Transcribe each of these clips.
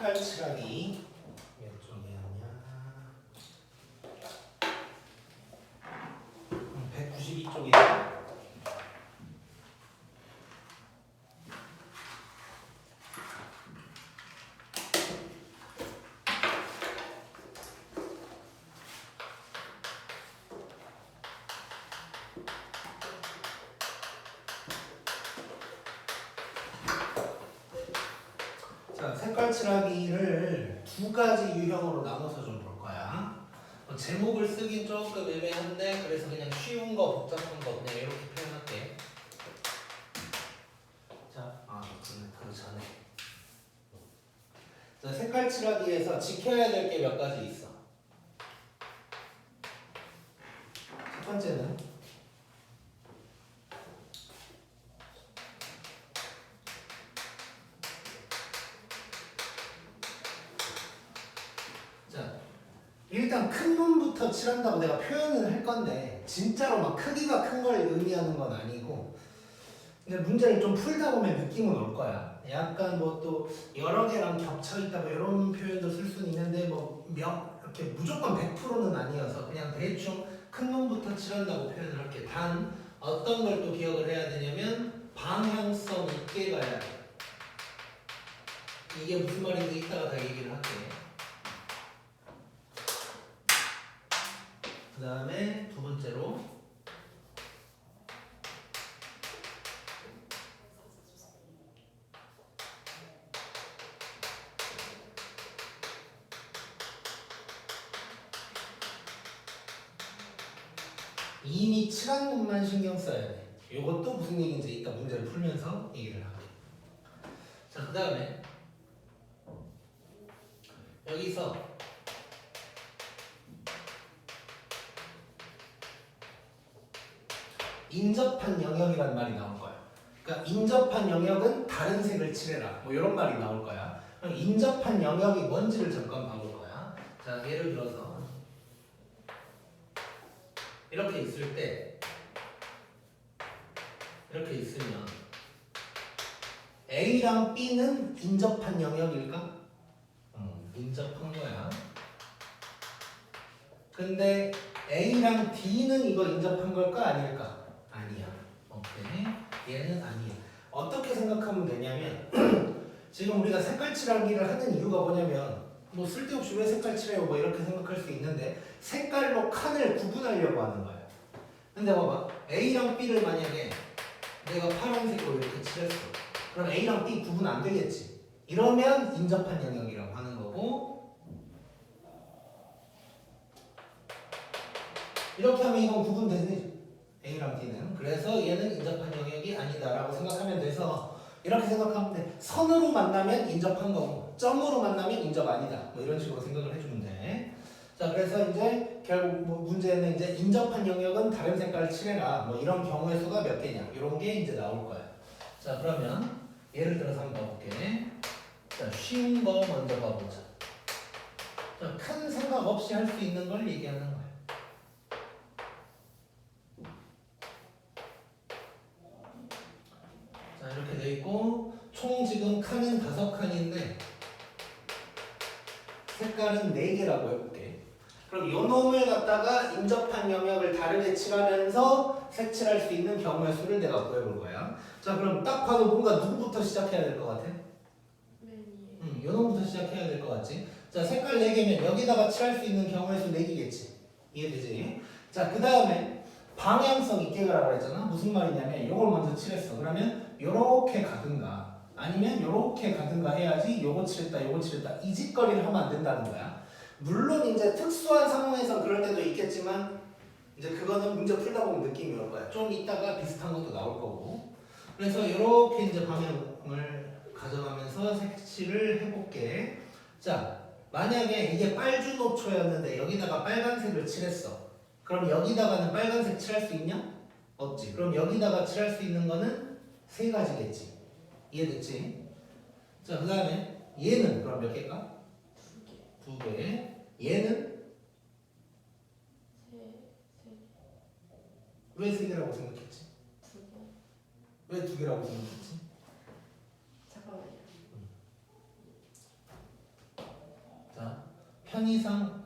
색깔 칠하기 몇 쪽이 하냐? 192쪽이다. 자, 색깔 칠하기를 두 가지 유형으로 나눠서 좀 볼 거야. 제목을 쓰긴 조금 애매한데 그래서 그냥 쉬운 거, 복잡한 거 그냥 이렇게 표현할게. 자, 그 전에. 자, 색깔 칠하기에서 지켜야 될 게 몇 가지 있어. 첫 번째는 일단 큰 놈부터 칠한다고 내가 표현을 할 건데 진짜로 막 크기가 큰 걸 의미하는 건 아니고 근데 문제를 좀 풀다 보면 느낌은 올 거야. 약간 뭐 또 여러 개랑 겹쳐 있다 뭐 이런 표현도 쓸 수는 있는데 뭐 이렇게 무조건 100%는 아니어서 그냥 대충 큰 놈부터 칠한다고 표현을 할게. 단 어떤 걸 또 기억을 해야 되냐면 방향성 있게 가야 돼. 이게 무슨 말인지 이따가 다 얘기를 할게. 그 다음에 두 번째로 이미 칠한 것만 신경 써야 돼. 이것도 무슨 얘기인지 이따 문제를 풀면서 얘기를 할게. 자, 그 다음에 여기서 인접한 영역이라는 말이 나올 거야. 그러니까 인접한 영역은 다른 색을 칠해라. 뭐 이런 말이 나올 거야. 그럼 인접한 영역이 뭔지를 잠깐 봐볼 거야. 자, 예를 들어서 이렇게 있을 때 이렇게 있으면 A랑 B는 인접한 영역일까? 인접한 거야. 근데 A랑 D는 이거 인접한 걸까? 아닐까? 아니야. 오케이. 얘는 아니야. 어떻게 생각하면 되냐면 지금 우리가 색깔 칠하기를 하는 이유가 뭐냐면 뭐 쓸데없이 왜 색깔 칠해요? 뭐 이렇게 생각할 수 있는데 색깔로 칸을 구분하려고 하는 거야. 근데 봐봐. A랑 B를 만약에 내가 파란색으로 이렇게 칠했어. 그럼 A랑 B 구분 안 되겠지. 이러면 인접한 영역이라고 하는 거고 이렇게 하면 이건 구분되지. A랑 D는. 그래서 얘는 인접한 영역이 아니다라고 생각하면 돼서 이렇게 생각하면 돼. 선으로 만나면 인접한 거고 점으로 만나면 인접 아니다. 뭐 이런 식으로 생각을 해주면 돼. 자, 그래서 이제 결국 뭐 문제는 이제 인접한 영역은 다른 색깔을 칠해라. 뭐 이런 경우의 수가 몇 개냐. 이런 게 이제 나올 거야. 자, 그러면 예를 들어서 한번 봐볼게. 자, 쉬운 거 먼저 봐보자. 자, 큰 생각 없이 할 수 있는 걸 얘기하는 거야. 자, 이렇게 돼 있고 총 지금 칸은 5칸인데 색깔은 4개라고 해볼게. 그럼 요 놈을 갖다가 인접한 영역을 다르게 칠하면서 색칠할 수 있는 경우의 수를 내가 구해볼 거야. 자, 그럼 딱 봐도 뭔가 누구부터 시작해야 될 것 같아? 요 놈부터 시작해야 될 것 같지? 자, 색깔 4개면 여기다가 칠할 수 있는 경우의 수 4개겠지? 이해되지? 자, 그 다음에 방향성 있게 가라고 했잖아? 무슨 말이냐면 요걸 먼저 칠했어. 그러면 요렇게 가든가 아니면 요렇게 가든가 해야지 요거 칠했다 요거 칠했다 이 짓거리를 하면 안 된다는 거야. 물론 이제 특수한 상황에서 그럴 때도 있겠지만 이제 그거는 문제 풀다 보면 느낌이 올 거야. 좀 이따가 비슷한 것도 나올 거고. 그래서 이렇게 이제 방향을 가져가면서 색칠을 해볼게. 자, 만약에 이게 빨주노초였는데 여기다가 빨간색을 칠했어. 그럼 여기다가는 빨간색 칠할 수 있냐? 없지. 그럼 여기다가 칠할 수 있는 거는 3가지겠지. 이해됐지? 자, 그 다음에 얘는 그럼 몇 개일까? 2개. 얘는? 왜 3개라고 생각했지? 왜 2개라고 생각했지? 잠깐만요. 편의상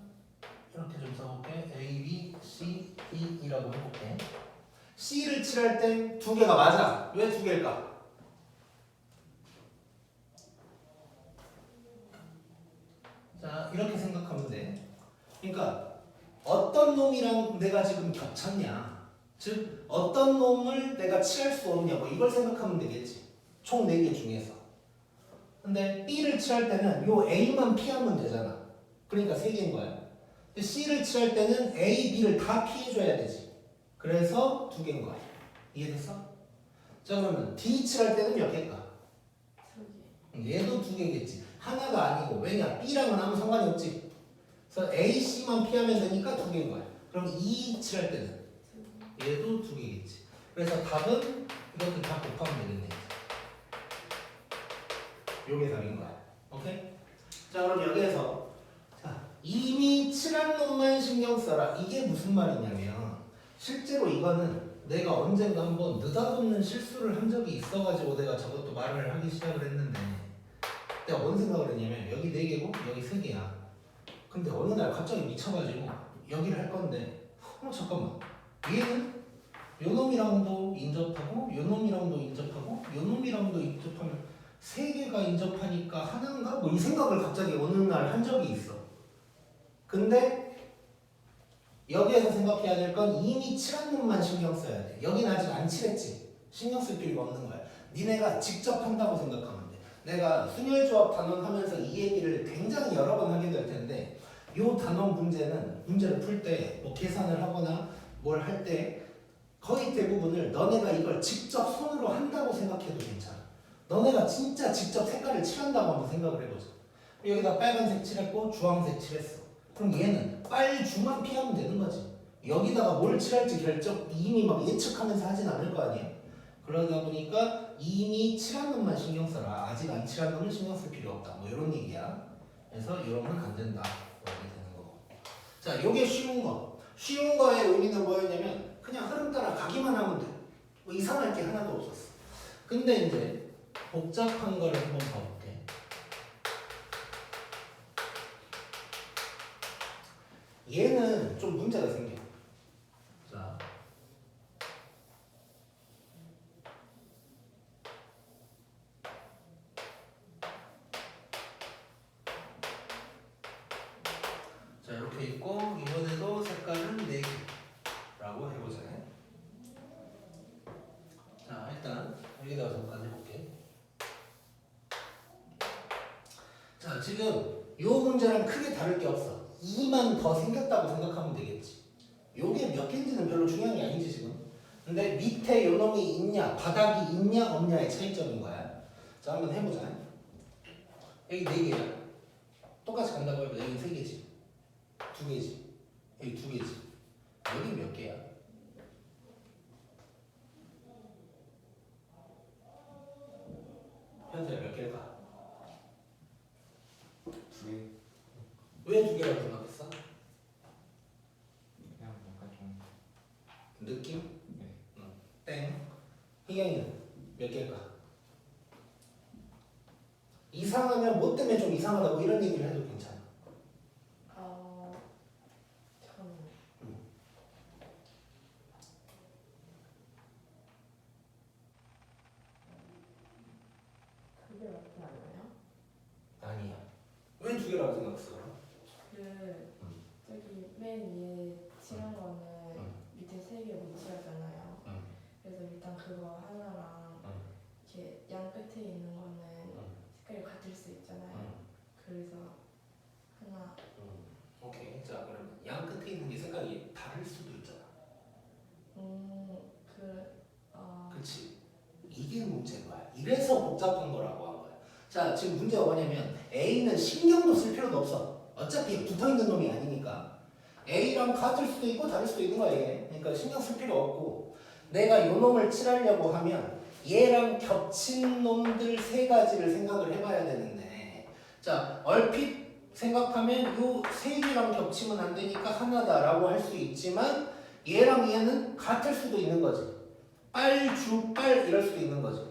이렇게 좀 써볼게. A, B, C, D이라고 해볼게. C를 칠할 때 두 개가 맞아. 왜 두 개일까? 자, 이렇게 생각하면 돼. 그러니까 어떤 놈이랑 내가 지금 겹쳤냐, 즉 어떤 놈을 내가 칠할 수 없냐고 이걸 생각하면 되겠지. 총 4개 중에서. 근데 B를 칠할 때는 요 A만 피하면 되잖아. 그러니까 3개인 거야. 근데 C를 칠할 때는 A, B를 다 피해줘야 되지. 그래서 2개인 거야. 이해됐어? 자, 그러면 D 칠할 때는 몇 개일까? 2개. 얘도 2개겠지. 하나가 아니고, 왜냐? B랑은 아무 상관이 없지. 그래서 A, C만 피하면 되니까 2개인 거야. 그럼 E 칠할 때는 얘도 2개겠지. 그래서 답은 이것도 다 곱하면 되겠네. 요게 답인 거야. 오케이? 자, 그럼 여기에서 자, 이미 칠한 놈만 신경 써라. 이게 무슨 말이냐면 실제로 이거는 내가 언젠가 한번 느닷없는 실수를 한 적이 있어가지고 내가 저것도 말을 하기 시작을 했는데, 내가 뭔 생각을 했냐면 여기 4개고 여기 3개야. 근데 어느 날 갑자기 미쳐가지고 여기를 할 건데, 잠깐만, 얘는 요 놈이랑도 인접하고 요 놈이랑도 인접하고 요 놈이랑도 인접하면 3개가 인접하니까 하나인가? 뭐 이 생각을 갑자기 어느 날 한 적이 있어. 근데 여기에서 생각해야 될 건 이미 칠한 놈만 신경 써야 돼. 여긴 아직 안 칠했지. 신경 쓸 필요가 없는 거야. 니네가 직접 한다고 생각하면 돼. 내가 순열조합 단원 하면서 이 얘기를 굉장히 여러 번 하게 될 텐데, 요 단원 문제는 문제를 풀 때 뭐 계산을 하거나 뭘 할 때 거의 대부분을 너네가 이걸 직접 손으로 한다고 생각해도 괜찮아. 너네가 진짜 직접 색깔을 칠한다고 한번 생각을 해보자. 여기다 빨간색 칠했고 주황색 칠했어. 그럼 얘는 빨주만 피하면 되는 거지. 여기다가 뭘 칠할지 결정 이미 막 예측하면서 하진 않을 거 아니야. 그러다 보니까 이미 칠한 놈만 신경 써라. 아직 안 칠한 놈은 신경 쓸 필요 없다. 뭐 이런 얘기야. 그래서 이러면 안 된다. 이렇게 되는 거고. 자, 요게 쉬운 거. 쉬운 거의 의미는 뭐였냐면 그냥 흐름 따라 가기만 하면 돼. 뭐 이상할 게 하나도 없었어. 근데 이제 복잡한 거를 한번 봐볼게. 얘는 좀 문제가 생겨. 자, 이렇게 있고 이번에도 색깔은 4개라고 해보자. 자, 일단 여기다가 잠깐 해볼게. 자, 지금 요 문제랑 크게 다를 게 없어. 2만 더 생겼다고 생각하면 되겠지. 요게 몇 개인지는 별로 중요한 게 아니지 지금. 근데 밑에 요 놈이 있냐, 바닥이 있냐 없냐의 차이점인 거야. 자, 한번 해보자. 여기 4개야. 똑같이 간다고 해도 여기 3개지. 2개지. 여기 2개지. 여기 몇 개야? 현재 몇 개일까? 2개. 왜 2개라고 생각했어? 그냥 뭔가 좀 느낌? 네. 땡. 희경이는 몇 개일까? 이상하면 뭐 때문에 좀 이상하다고 이런 얘기를 해도 괜찮아. 잠깐만요. 그게 맞지 않나요? 아니야. 왜 2개라고 생각했어? 저기 맨 위에 칠한 거는 밑에 3개 못 칠하잖아요. 그래서 일단 그거 하나랑 이렇게 양 끝에 있는 거는 색깔이 같을 수 있잖아요. 그래서 하나. 오케이. 자, 그럼 양 끝에 있는 게 색깔이 다를 수도 있잖아. 그렇지. 이게 문제인 거야. 이래서 복잡한 거라고 한 거야. 자, 지금 문제가 뭐냐면 A는 신경도 쓸 필요도 없어. 어차피 붙어있는 놈이 아니니까. A랑 같을 수도 있고 다를 수도 있는 거야, 얘. 그러니까 신경 쓸 필요 없고, 내가 요 놈을 칠하려고 하면 얘랑 겹친 놈들 3가지를 생각을 해봐야 되는데, 자, 얼핏 생각하면 요 3개랑 겹치면 안 되니까 하나다라고 할 수 있지만 얘랑 얘는 같을 수도 있는 거지. 빨, 주, 빨 이럴 수도 있는 거지.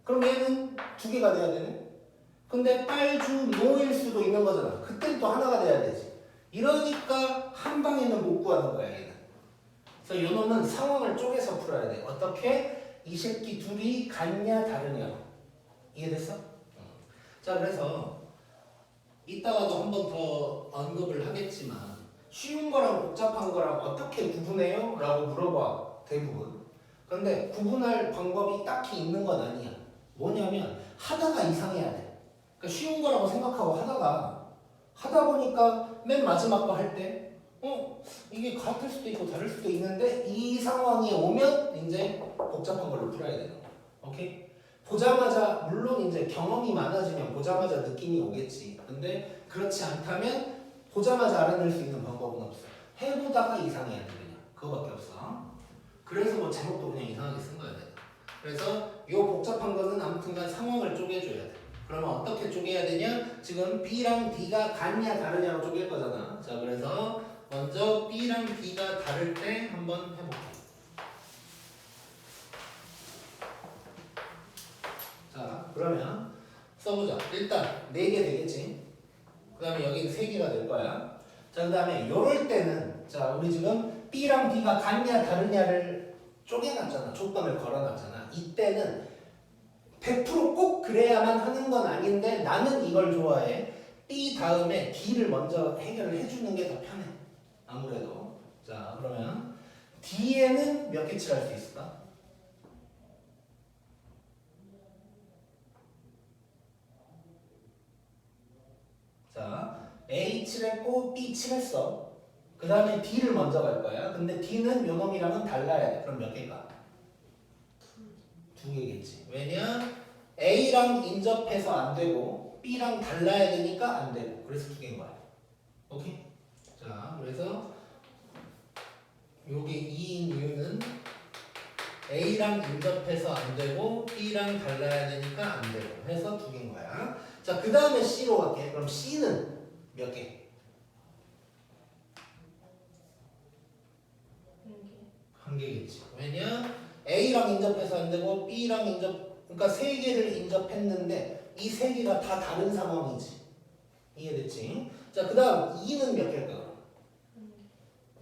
그럼 얘는 2개가 돼야 되네? 근데 빨, 주, 노일 수도 있는 거잖아. 그땐 또 하나가 돼야 되지. 이러니까 한 방에는 못 구하는 거야 얘는. 그래서 요 놈은 상황을 쪼개서 풀어야 돼. 어떻게? 이 새끼 둘이 같냐 다르냐. 이해됐어? 자 그래서 이따가도 한 번 더 언급을 하겠지만 쉬운 거랑 복잡한 거랑 어떻게 구분해요? 라고 물어봐 대부분. 근데 구분할 방법이 딱히 있는 건 아니야. 뭐냐면 하다가 이상해야 돼. 그러니까 쉬운 거라고 생각하고 하다 보니까 맨 마지막 거 할 때 이게 같을 수도 있고 다를 수도 있는데 이 상황이 오면 이제 복잡한 걸로 풀어야 되는 거야. 오케이? 보자마자 물론 이제 경험이 많아지면 보자마자 느낌이 오겠지. 근데 그렇지 않다면 보자마자 알아낼 수 있는 방법은 없어. 해보다가 이상해야 돼 그냥. 그거밖에 없어. 그래서 뭐 제목도 그냥 이상하게 쓴 거야. 그래서 요 복잡한 거는 아무튼간 상황을 쪼개줘야 돼. 그러면 어떻게 쪼개야 되냐? 지금 B랑 D가 같냐 다르냐로 쪼갤 거잖아. 자 그래서 먼저 B랑 D가 다를 때 한번 해볼게. 자 그러면 써보자. 일단 4개 되겠지. 그 다음에 여기는 3개가 될 거야. 자 그 다음에 요럴 때는 자 우리 지금 B랑 D가 같냐 다르냐를 쪼개놨잖아. 조건을 걸어놨잖아. 이때는 100% 꼭 그래야만 하는 건 아닌데 나는 이걸 좋아해. B 다음에 D를 먼저 해결을 해주는 게 더 편해. 아무래도. 자 그러면 D에는 몇 개 칠할 수 있을까? 자 A 칠했고 B 칠했어. 그 다음에 D를 먼저 갈 거야. 근데 D는 요 놈이랑은 달라야 돼. 그럼 몇 개일까? 2개겠지. 왜냐? A랑 인접해서 안 되고 B랑 달라야 되니까 안 되고. 그래서 2개인 거야. 오케이? 자, 그래서 요게 2인 이유는 A랑 인접해서 안 되고 B랑 달라야 되니까 안 되고 해서 2개인 거야. 자, 그 다음에 C로 갈게. 그럼 C는 몇 개? 1개겠지. 왜냐? A랑 인접해서 안 되고 B랑 그러니까 3개를 인접했는데 이 3개가 다 다른 상황이지. 이해됐지? 자, 그 다음 2는 몇 개일까?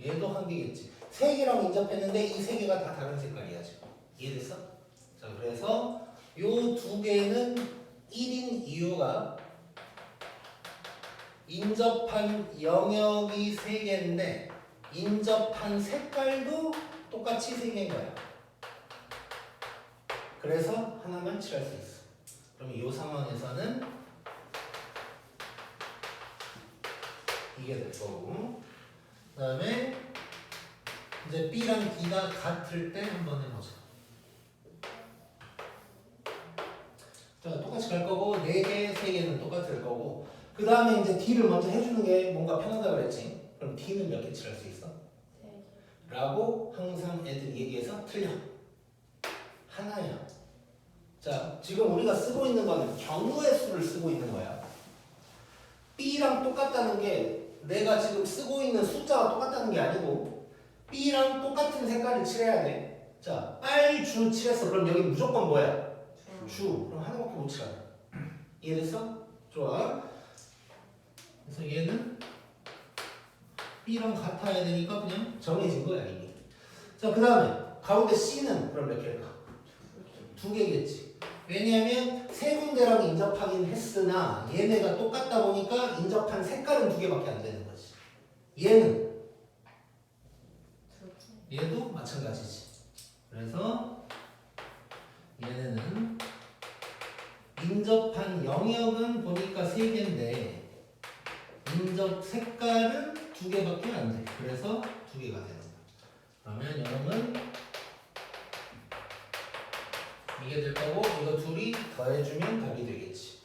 얘도 1개겠지. 3개랑 인접했는데 이 3개가 다 다른 색깔이야 지금. 이해됐어? 자, 그래서 요 2개는 1인 이유가 인접한 영역이 3개인데 인접한 색깔도 똑같이 3개인 거야. 그래서 하나만 칠할 수 있어. 그럼 이 상황에서는 이게 될 거고, 그 다음에 이제 B랑 D가 같을 때 한번 해보자. 자, 똑같이 갈 거고 4개, 3개는 똑같을 거고, 그 다음에 이제 D를 먼저 해주는 게 뭔가 편하다 그랬지. 그럼 D는 몇 개 칠할 수 있어? 3개. 라고 항상 애들이 얘기해서 틀려. 하나야. 자, 지금 우리가 쓰고 있는 거는 경우의 수를 쓰고 있는 거야. B랑 똑같다는 게 내가 지금 쓰고 있는 숫자가 똑같다는 게 아니고 B랑 똑같은 색깔을 칠해야 돼. 자, 빨, 주 칠했어. 그럼 여기 무조건 뭐야? 주. 그럼 하나밖에 못 칠하네. 이해됐어? 좋아. 그래서 얘는 B랑 같아야 되니까 그냥 정해진 거야 이미. 자, 그 다음에 가운데 C는 그럼 몇 개일까? 2개겠지. 왜냐하면 3군데랑 인접하긴 했으나 얘네가 똑같다 보니까 인접한 색깔은 2개밖에 안 되는 거지. 얘는 얘도 마찬가지지. 그래서 얘네는 인접한 영역은 보니까 3개인데 인접 색깔은 2개밖에 안 돼. 그래서 2개가 되는 거야. 그러면 여러분 이게 될 거고 이거 둘이 더해주면 답이 되겠지.